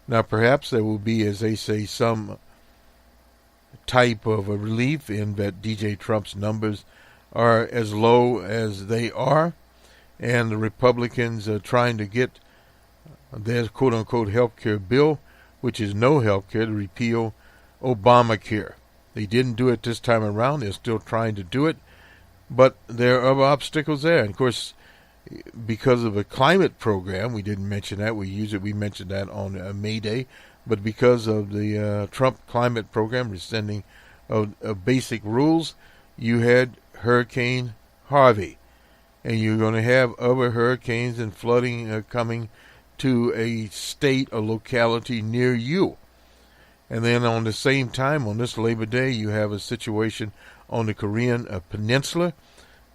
Now, perhaps there will be, as they say, some type of a relief in that DJ Trump's numbers are as low as they are, and the Republicans are trying to get their quote-unquote health care bill, which is no health care, to repeal Obamacare. They didn't do it this time around. They're still trying to do it, but there are other obstacles there. And, of course, because of the climate program, we didn't mention that. We mentioned that on May Day, but because of the Trump climate program rescinding of basic rules, you had Hurricane Harvey, and you're going to have other hurricanes and flooding coming to a state or locality near you. And then on the same time, on this Labor Day, you have a situation on the Korean Peninsula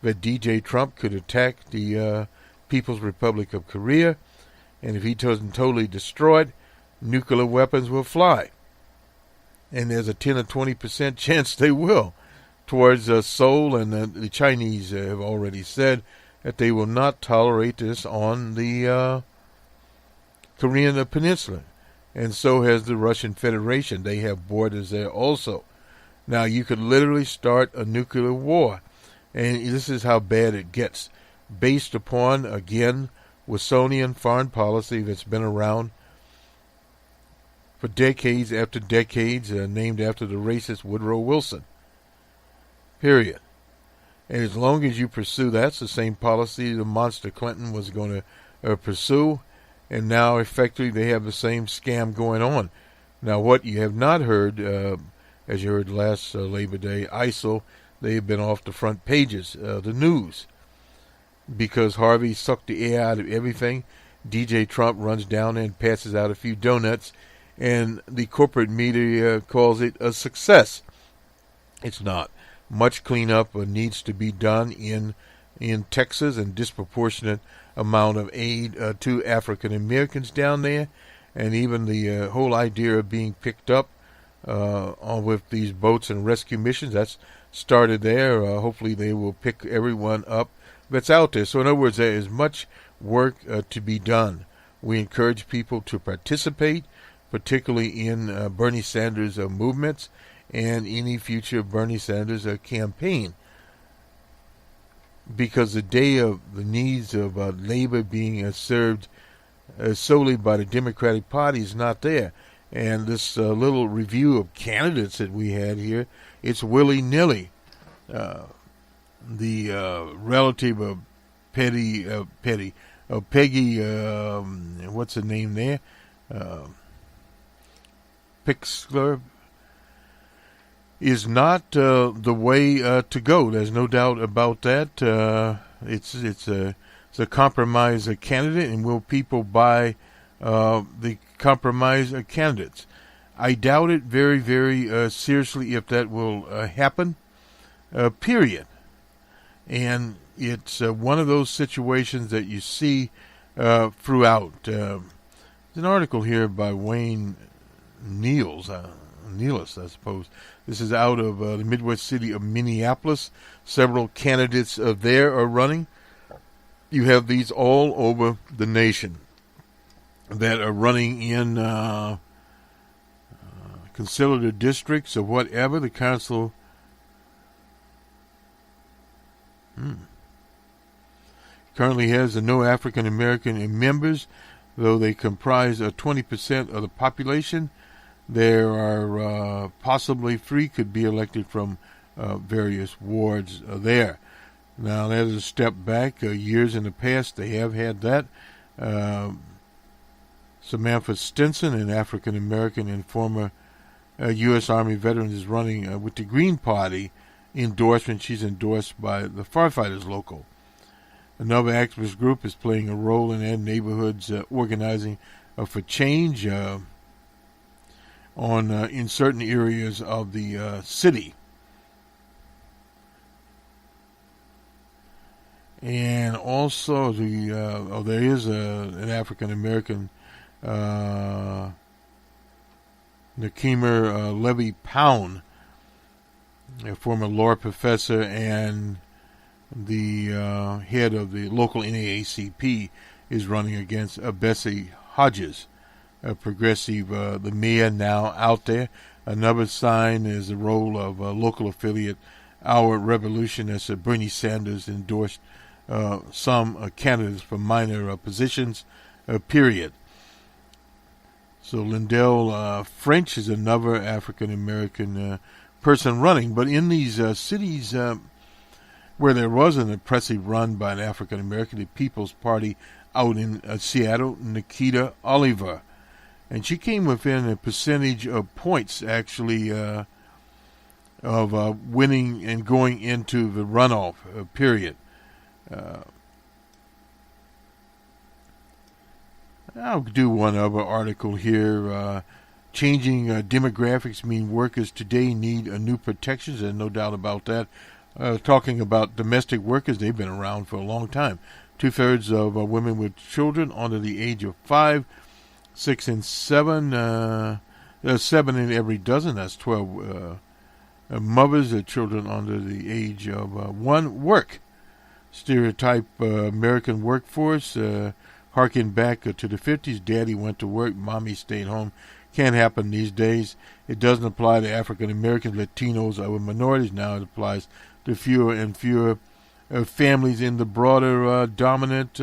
that DJ Trump could attack the People's Republic of Korea, and if he doesn't totally destroy it, nuclear weapons will fly. And there's a 10 or 20% chance they will towards Seoul, and the Chinese have already said that they will not tolerate this on the Korean Peninsula. And so has the Russian Federation. They have borders there also. Now, you could literally start a nuclear war. And this is how bad it gets. Based upon, again, Wilsonian foreign policy that's been around for decades after decades, named after the racist Woodrow Wilson. Period. And as long as you pursue that's the same policy the monster Clinton was going to pursue. And now, effectively, they have the same scam going on. Now, what you have not heard, as you heard last Labor Day, ISIL, they've been off the front pages, the news, because Harvey sucked the air out of everything. DJ Trump runs down and passes out a few donuts, and the corporate media calls it a success. It's not. Much cleanup needs to be done in Texas, and disproportionate amount of aid to African Americans down there, and even the whole idea of being picked up with these boats and rescue missions, that's started there. Hopefully they will pick everyone up that's out there. So in other words, there is much work to be done. We encourage people to participate, particularly in Bernie Sanders movements and any future Bernie Sanders campaign, because the day of the needs of labor being served solely by the Democratic Party is not there. And this little review of candidates that we had here, it's willy-nilly. The relative of Peggy, what's her name there? Pixler, is not the way to go. There's no doubt about that. It's a compromise candidate, and will people buy the compromise candidates? I doubt it very, very seriously if that will happen, period. And it's one of those situations that you see throughout. There's an article here by Wayne Nealis, I suppose. This is out of the Midwest city of Minneapolis. Several candidates there are running. You have these all over the nation that are running in considered districts or whatever. The council currently has no African American members, though they comprise 20% of the population. There are possibly 3 could be elected from various wards there. Now, that is a step back. Years in the past, they have had that. Samantha Stinson, an African-American and former U.S. Army veteran, is running with the Green Party endorsement. She's endorsed by the Firefighters Local. Another activist group is playing a role in their neighborhoods, organizing for change in certain areas of the city. And also there is an African American, Nakeemer Levy Pound, a former law professor and the head of the local NAACP, is running against Bessie Hodges, a progressive, the mayor now out there. Another sign is the role of local affiliate Our Revolution, as Bernie Sanders endorsed some candidates for minor positions, period. So Lindell French is another African-American person running. But in these cities where there was an impressive run by an African-American, the People's Party out in Seattle, Nikita Oliver. And she came within a percentage of points, actually, of winning and going into the runoff period. I'll do one other article here. Changing demographics mean workers today need new protections. There's no doubt about that. Talking about domestic workers, they've been around for a long time. 2/3 of women with children under the age of 5, 6, and 7. 7 in every dozen. That's 12 mothers of children under the age of 1 work. Stereotype American workforce. Harken back to the 50s. Daddy went to work, mommy stayed home. Can't happen these days. It doesn't apply to African Americans, Latinos, other minorities. Now it applies to fewer and fewer families in the broader dominant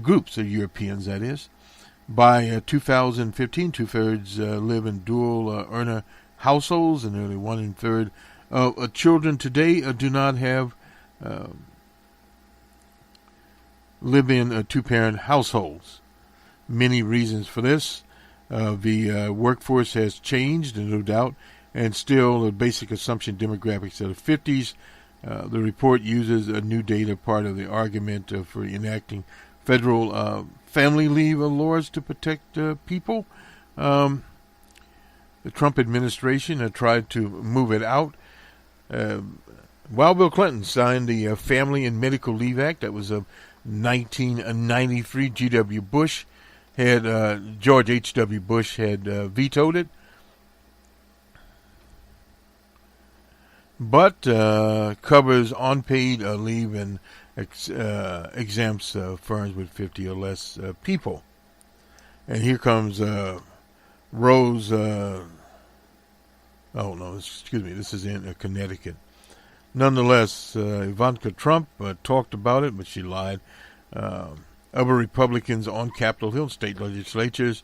groups of Europeans, that is. By 2015, 2/3 live in dual earner households, and nearly 1 1/3 of children today do not have live in 2-parent households. Many reasons for this. The workforce has changed, no doubt, and still the basic assumption demographics of the 50s. The report uses a new data, part of the argument for enacting federal family leave laws to protect people. The Trump administration tried to move it out. While Bill Clinton signed the Family and Medical Leave Act, that was 1993, George H.W. Bush had vetoed it. But covers unpaid leave and exempts firms with 50 or less people. And here comes Rose. This is in Connecticut. Nonetheless, Ivanka Trump talked about it, but she lied. Other Republicans on Capitol Hill, state legislatures,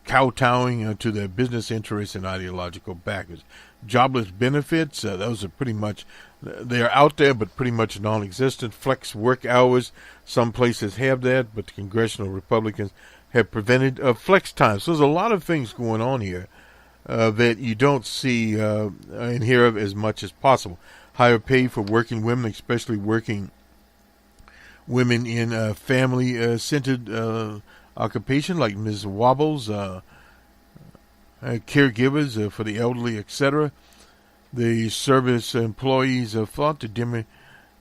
kowtowing to their business interests and ideological backers. Jobless benefits, those are pretty much, they're out there, but pretty much non-existent. Flex work hours, some places have that, but the congressional Republicans have prevented flex time. So there's a lot of things going on here that you don't see and hear of as much as possible. Higher pay for working women, especially working women in family-centered occupation like Ms. Wobbles, caregivers for the elderly, etc. The service employees thought the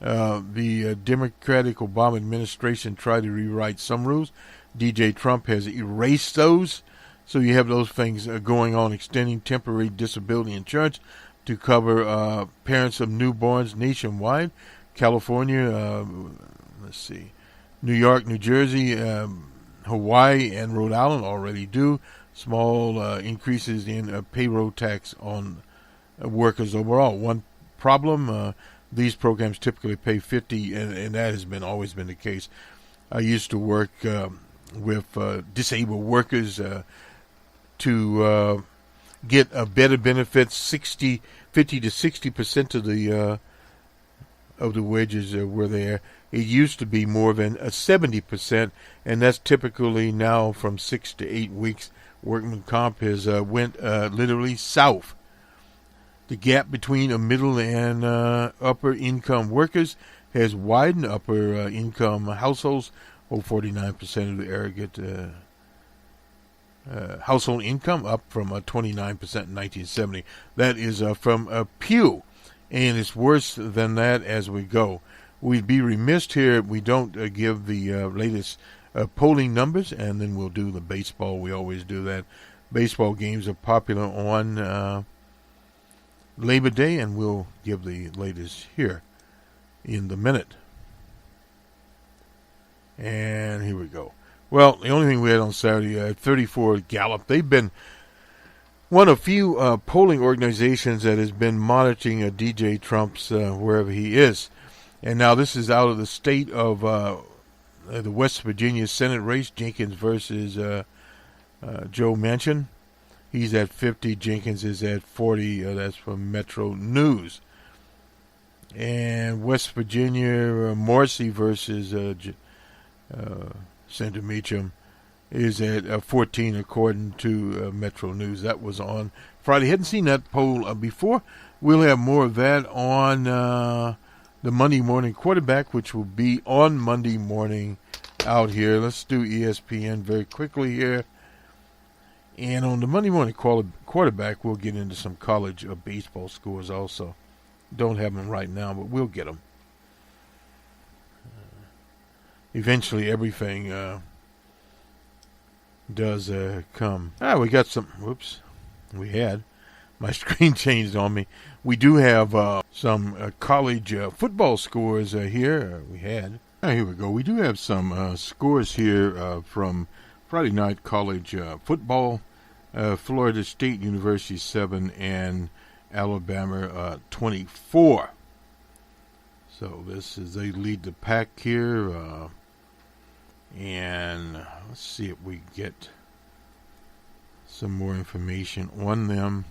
Democratic Obama administration tried to rewrite some rules. DJ Trump has erased those. So you have those things going on, extending temporary disability insurance to cover parents of newborns nationwide. California, New York, New Jersey, Hawaii, and Rhode Island already do. Small increases in payroll tax on workers overall. One problem, these programs typically pay 50, and that has always been the case. I used to work with disabled workers to get better benefits. 50 to 60% of the wages were there. It used to be more than 70%, and that's typically now from 6 to 8 weeks. Workman comp has went literally south. The gap between middle and upper income workers has widened. Upper income households hold 49% of the aggregate household income, up from 29% in 1970. That is from Pew. and it's worse than that as we go. We'd be remiss here if we don't give the latest polling numbers, and then we'll do the baseball. We always do that. Baseball games are popular on Labor Day, and we'll give the latest here in the minute. And here we go. Well, the only thing we had on Saturday, 34 Gallup. They've been one of few polling organizations that has been monitoring DJ Trump's wherever he is. And now this is out of the state of the West Virginia Senate race, Jenkins versus Joe Manchin. He's at 50. Jenkins is at 40. That's from Metro News. And West Virginia, Morrissey versus Senator Meacham is at 14 according to Metro News. That was on Friday. Hadn't seen that poll before. We'll have more of that on the Monday morning quarterback, which will be on Monday morning out here. Let's do ESPN very quickly here. And on the Monday morning quarterback, we'll get into some college baseball scores also. Don't have them right now, but we'll get them. Eventually, everything does come. We got some. Whoops. We had. My screen changed on me. We do have some college football scores here. We had. Here we go. We do have some scores here from Friday night college football. Florida State University 7 and Alabama 24. So this is, they lead the pack here. And let's see if we get some more information on them.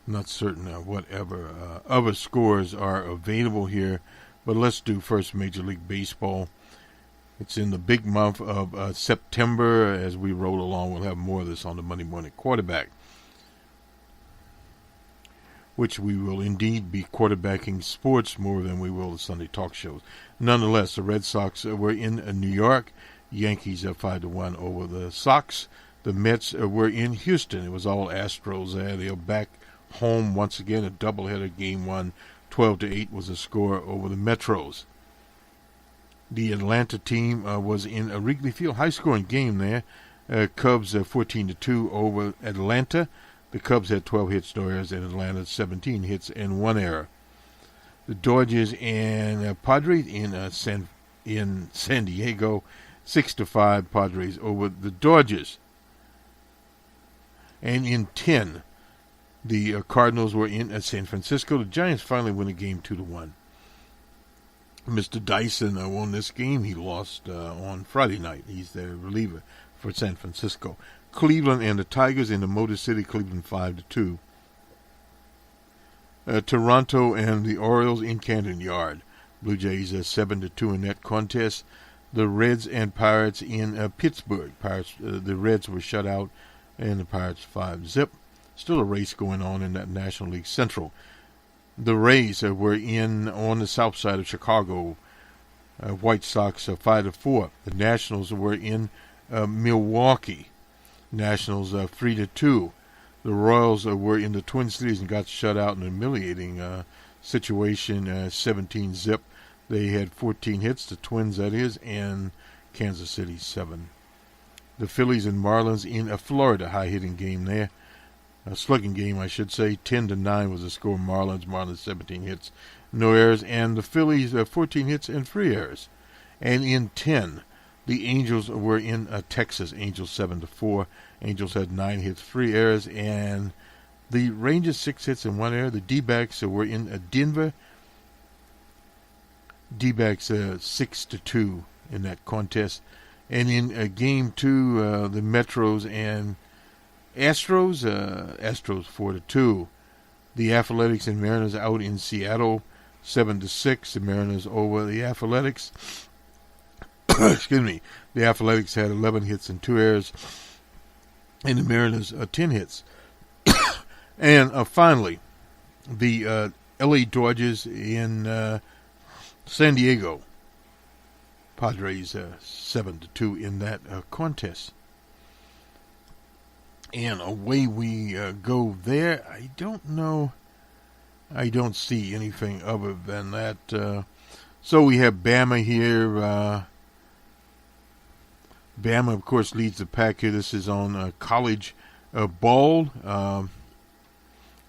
Not certain whatever other scores are available here, but let's do first Major League Baseball. It's in the big month of September. As we roll along, we'll have more of this on the Monday morning quarterback, which we will indeed be quarterbacking sports more than we will the Sunday talk shows. Nonetheless, the Red Sox were in New York. Yankees are 5-1 over the Sox. The Mets were in Houston. It was all Astros there. They're back home once again. A doubleheader. Game 1, 12-8 was the score over the Metros. The Atlanta team was in a Wrigley Field, high-scoring game there. Cubs 14-2 over Atlanta. The Cubs had 12 hits, no errors, and Atlanta 17 hits and 1 error. The Dodgers and Padres in San Diego, 6-5 Padres over the Dodgers. And in 10, the Cardinals were in San Francisco. The Giants finally win a game 2-1. Mr. Dyson won this game. He lost on Friday night. He's the reliever for San Francisco. Cleveland and the Tigers in the Motor City, Cleveland 5-2. Toronto and the Orioles in Camden Yard. Blue Jays 7-2 in that contest. The Reds and Pirates in Pittsburgh. The Reds were shut out, and the Pirates 5-0. Still a race going on in that National League Central. The Rays were in on the south side of Chicago. White Sox 5-4. The Nationals were in Milwaukee. Nationals 3-2. The Royals were in the Twin Cities and got shut out in a humiliating situation, 17-0. They had 14 hits, the Twins that is, and Kansas City 7. The Phillies and Marlins in a Florida high-hitting game there. A slugging game, I should say. 10-9 was the score. Marlins 17 hits, no errors, and the Phillies 14 hits and 3 errors. And in 10, the Angels were in Texas. Angels 7-4. Angels had 9 hits, 3 errors, and the Rangers 6 hits and 1 error. The D-backs were in Denver. D-backs 6-2 in that contest. And in game 2, the Metros and Astros 4-2. The Athletics and Mariners out in Seattle 7-6. The Mariners over the Athletics. Excuse me. The Athletics had 11 hits and 2 errors, and the Mariners 10 hits. And finally, the LA Dodgers in San Diego. Padres 7-2 in that contest. And away we go there. I don't know. I don't see anything other than that. So we have Bama here. Bama, of course, leads the pack here. This is on college ball.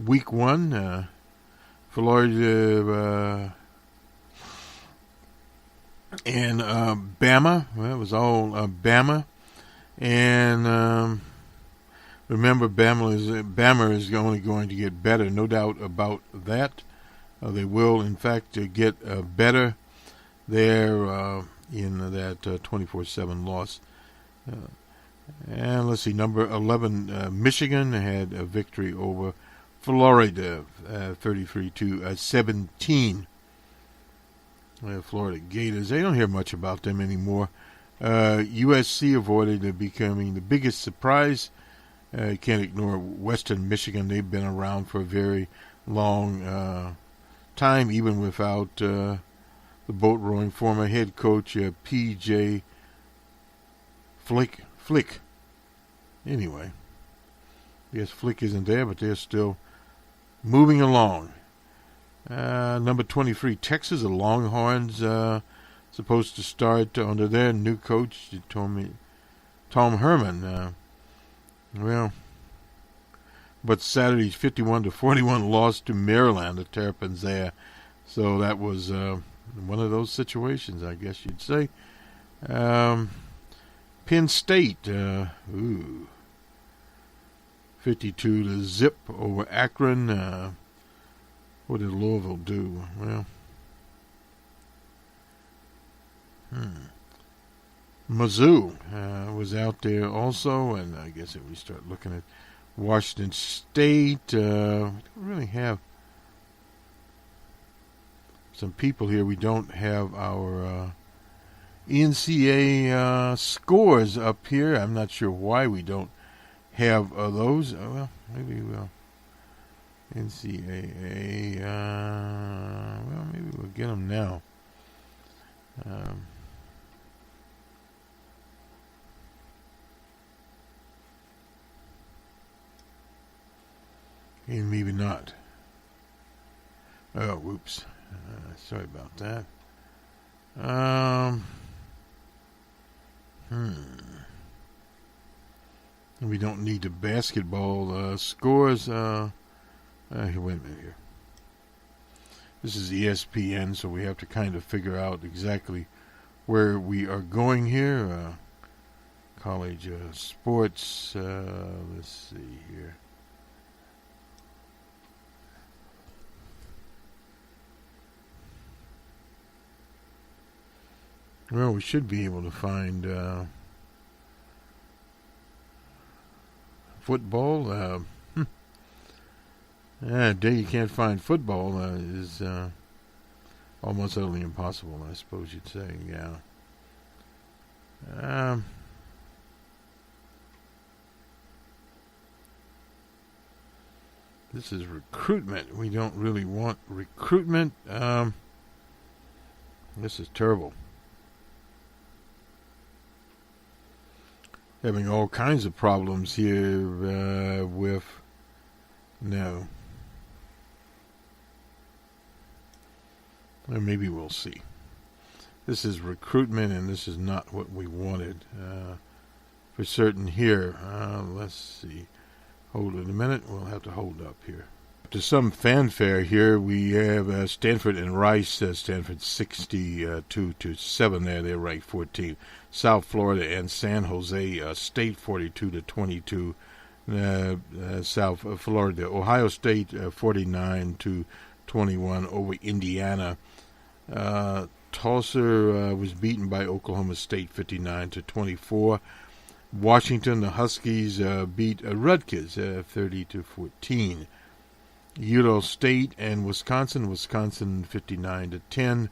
Week 1. Florida and Bama. Well, it was all Bama. And remember, Bama is only going to get better, no doubt about that. They will, in fact, get better there in that 24-7 loss. And let's see, number 11, Michigan had a victory over Florida, 33-17. Florida Gators. I don't hear much about them anymore. USC avoided becoming the biggest surprise. Can't ignore Western Michigan. They've been around for a very long time, even without the boat rowing former head coach P.J. Flick. Anyway, yes, Flick isn't there, but they're still moving along. Number 23, Texas, the Longhorns, supposed to start under their new coach, Tom Herman. But Saturday's 51-41 loss to Maryland, the Terrapins there. So that was one of those situations, I guess you'd say. Penn State, 52-0 over Akron. What did Louisville do? Well, Mizzou was out there also, and I guess if we start looking at Washington State, we don't really have some people here. We don't have our NCAA scores up here. I'm not sure why we don't have those. Well, maybe we'll. NCAA, well, maybe we'll get them now. And maybe not. Oh, whoops. Sorry about that. We don't need the basketball scores. Wait a minute here. This is ESPN, so we have to kind of figure out exactly where we are going here. College sports. Let's see here. Well, we should be able to find football. A day you can't find football is almost utterly impossible, I suppose you'd say. Yeah. This is recruitment. We don't really want recruitment. This is terrible. Having all kinds of problems here with... No. Or maybe we'll see. This is recruitment, and this is not what we wanted for certain here. Let's see. Hold it a minute. We'll have to hold up here. To some fanfare here, we have Stanford and Rice. Stanford 62-7 there. They're ranked 14. South Florida and San Jose State 42-22. South Florida. Ohio State 49-21 over Indiana. Tulsa was beaten by Oklahoma State 59-24. Washington, the Huskies beat Rutgers 30-14. Utah State and Wisconsin 59-10.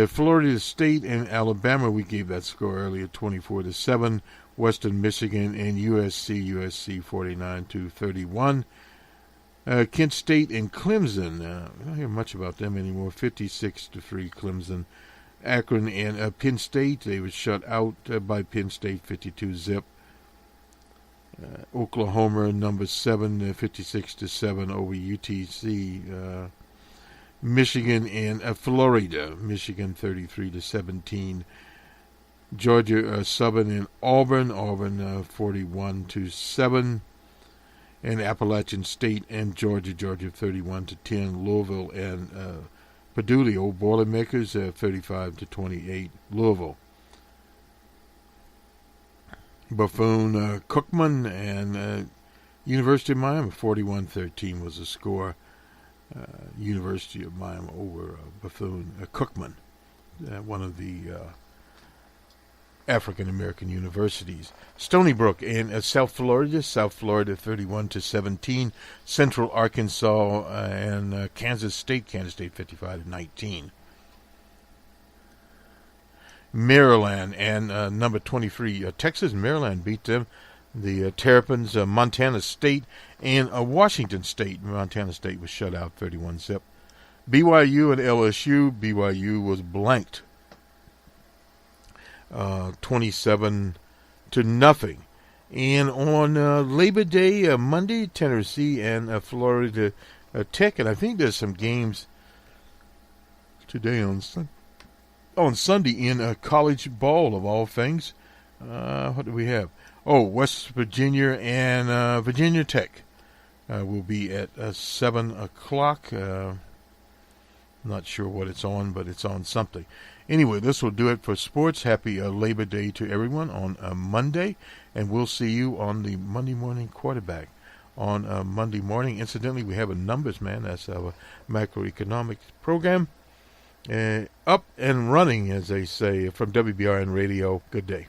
Florida State and Alabama, we gave that score earlier, 24-7. Western Michigan and USC 49-31. Kent State and Clemson, we don't hear much about them anymore, 56-3 Clemson. Akron and Penn State, they were shut out by Penn State 52-0. Oklahoma number 7, 56-7 over UTC. Michigan and Florida, Michigan 33-17. Georgia Southern and Auburn 41-7. And Appalachian State and Georgia 31-10. Louisville and Purdue, the old Boilermakers, 35-28. Louisville. Buffoon, Cookman, and University of Miami, 41-13 was the score. University of Miami over Buffoon, Cookman, one of the African American universities. Stony Brook in South Florida 31-17. Central Arkansas and Kansas State 55-19. Maryland and number 23 Texas. Maryland beat them. The Terrapins, Montana State, and Washington State. Montana State was shut out 31-zip. BYU and LSU. BYU was blanked 27-0. And on Labor Day, Monday, Tennessee and Florida Tech. And I think there's some games today on Sunday in college ball, of all things. What do we have? Oh, West Virginia and Virginia Tech will be at 7 o'clock. Not sure what it's on, but it's on something. Anyway, this will do it for sports. Happy Labor Day to everyone on Monday, and we'll see you on the Monday Morning Quarterback on Monday morning. Incidentally, we have a numbers man. That's our macroeconomics program. Up and running, as they say, from WBRN Radio. Good day.